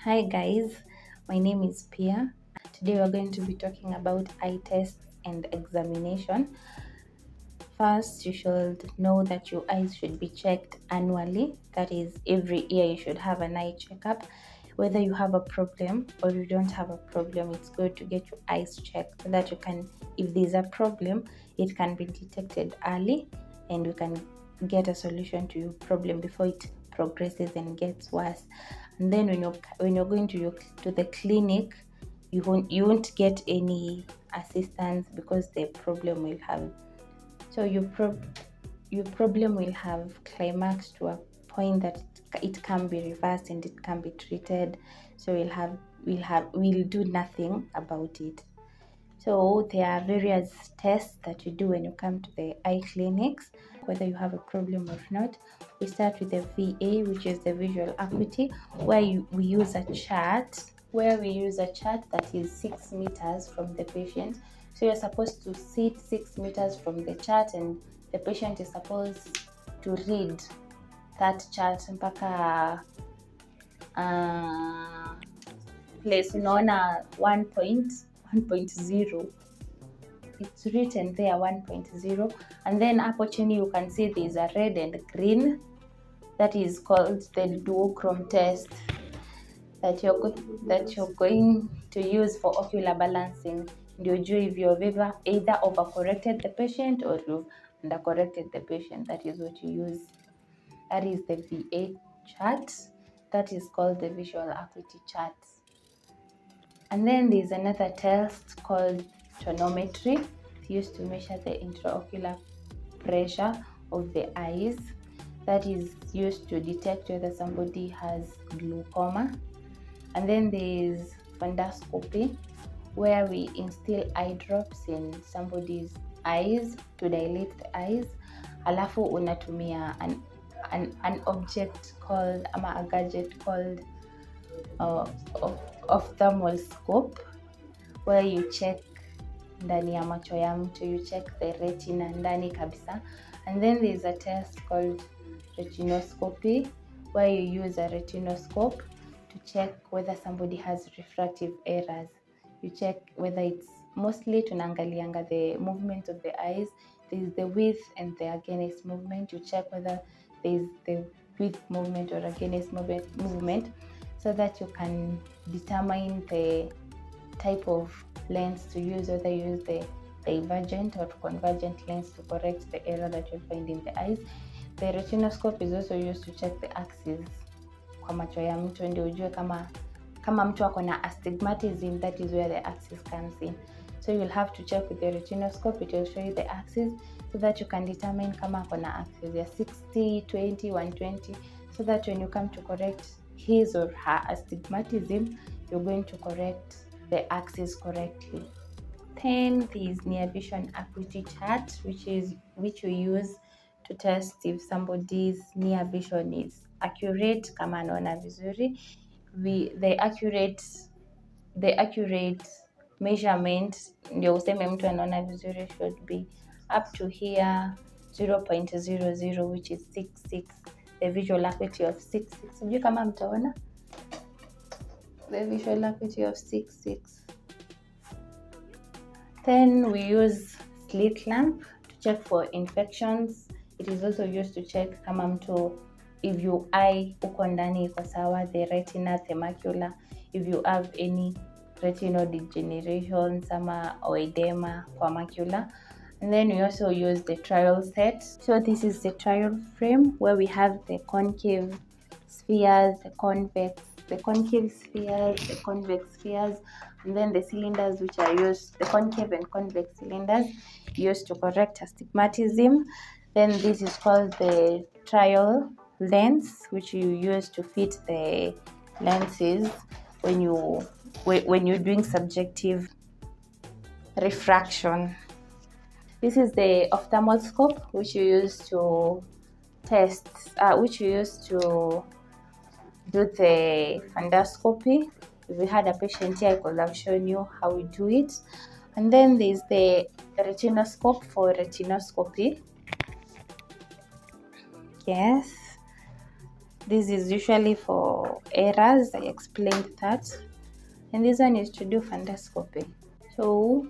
Hi guys, my name is Pia. Today we're going to be talking about eye tests and examination. First, you should know that your eyes should be checked annually. That is, every year you should have an eye checkup. Whether you have a problem or you don't have a problem, it's good to get your eyes checked so that you can, if there's a problem, it can be detected early and we can get a solution to your problem before it progresses and gets worse. And then when you're going to the clinic, you won't get any assistance because the problem will have so your problem will have climaxed to a point that it can be reversed and it can be treated. So we'll do nothing about it. So there are various tests that you do when you come to the eye clinics, whether you have a problem or not. We start with the VA, which is the visual acuity, where we use a chart, that is 6 meters from the patient. So you're supposed to sit 6 meters from the chart, and the patient is supposed to read that chart mpaka place unaona 1.0, it's written there 1.0, and then hapo chini you can see there's a red and green. That is called the duochrome test that you're going to use for ocular balancing. Ndio ujue if you've ever either overcorrected the patient or you've undercorrected the patient. That is what you use. That is the VA chart. That is called the visual acuity chart. And then there's another test called tonometry. It's used to measure the intraocular pressure of the eyes. That is used to detect whether somebody has glaucoma. And then there's fundoscopy, where we instill eye drops in somebody's eyes to dilate the eyes. Alafu unatumia an object called a gadget called ophthalmoscope scope, where you check ndani ya macho ya mtu, you check the retina ndani kabisa. And then there's a test called retinoscopy, where you use a retinoscope to check whether somebody has refractive errors. You check whether it's mostly tunaangalianga the movement of the eyes. There's the width and the against movement. You check whether there's the width movement or against movement, so that you can determine the type of lens to use, whether you use the divergent or convergent lens to correct the error that you'll find in the eyes. The retinoscope is also used to check the axis kwa macho ya mtu, ndio ujue kama mtu ako na astigmatism, that is where the axis comes in. So you'll have to check with the retinoscope. It will show you the axis so that you can determine kama ako na axis ya 60, 20, 120, so that when you come to correct his or her astigmatism, you're going to correct the axis correctly. Then there's near vision acuity chart, which you use to test if somebody's near vision is accurate, kama anaona vizuri. The accurate measurement ndio useme mtu anaona vizuri should be up to here 0.00, which is 66, the visual acuity of 66. Sijui kama mtaona the visual acuity of 66. Then we use slit lamp to check for infections. It is also used to check kama mtu, if your eye uko ndani iko sawa, the retina, the macula, if you have any retinal degeneration or edema kwa macula. And then we also use the trial set. So this is the trial frame, where we have the concave spheres, the concave spheres, the convex spheres, and then the cylinders, which are used, the concave and convex cylinders used to correct astigmatism. Then this is called the trial lens, which you use to fit the lenses when you're doing subjective refraction. This is the ophthalmoscope, which you use to test, which you use to do the fundoscopy. If we had a patient here, I could have shown you how we do it. And then there's the retinoscope for retinoscopy. Yes. This is usually for errors. I explained that. And this one is to do fundoscopy. So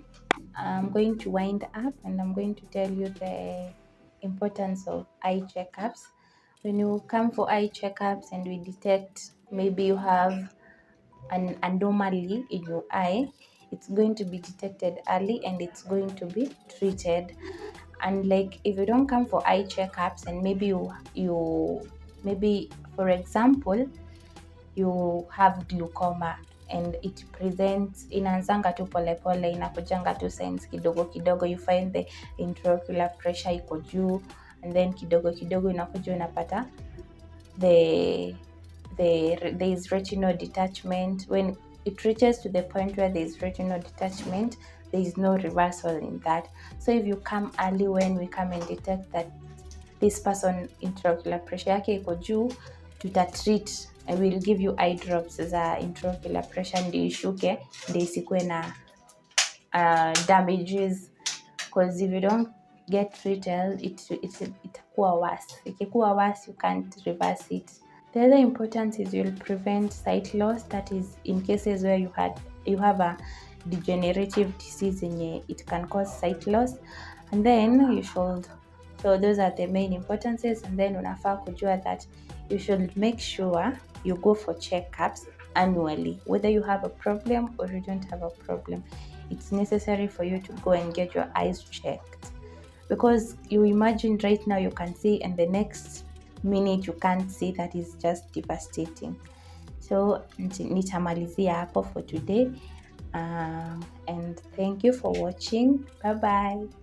I'm going to wind up and I'm going to tell you the importance of eye checkups. When you come for eye checkups and we detect maybe you have an anomaly in your eye, it's going to be detected early and it's going to be treated. And like if you don't come for eye checkups and maybe you maybe for example you have glaucoma and it presents, inaanzanga tu polepole, inakujanga tu signs kidogo kidogo, you find the intraocular pressure iko juu, and then kidogo kidogo inakuja unapata there is retinal detachment. When it reaches to the point where there is retinal detachment, there is no reversal in that. So if you come early, when we come and detect that this person intraocular pressure yake iko juu, tutatreat and we'll give you eye drops za intraocular pressure ndio ishuke, ndio isikuwe na damages, because if you don't get treated itakuwa worse. Ikikuwa worse, you can't reverse it. The other importance is you'll prevent sight loss. That is in cases where you have a degenerative disease yenye it can cause sight loss, and then you should, so those are the main importances. And then unafaa kujua that you should make sure you go for checkups annually, whether you have a problem or you don't have a problem. It's necessary for you to go and get your eyes checked, because you imagine right now you can see and the next minute you can't see. That is just devastating. So nitamalizia hapo for today, and thank you for watching. Bye bye.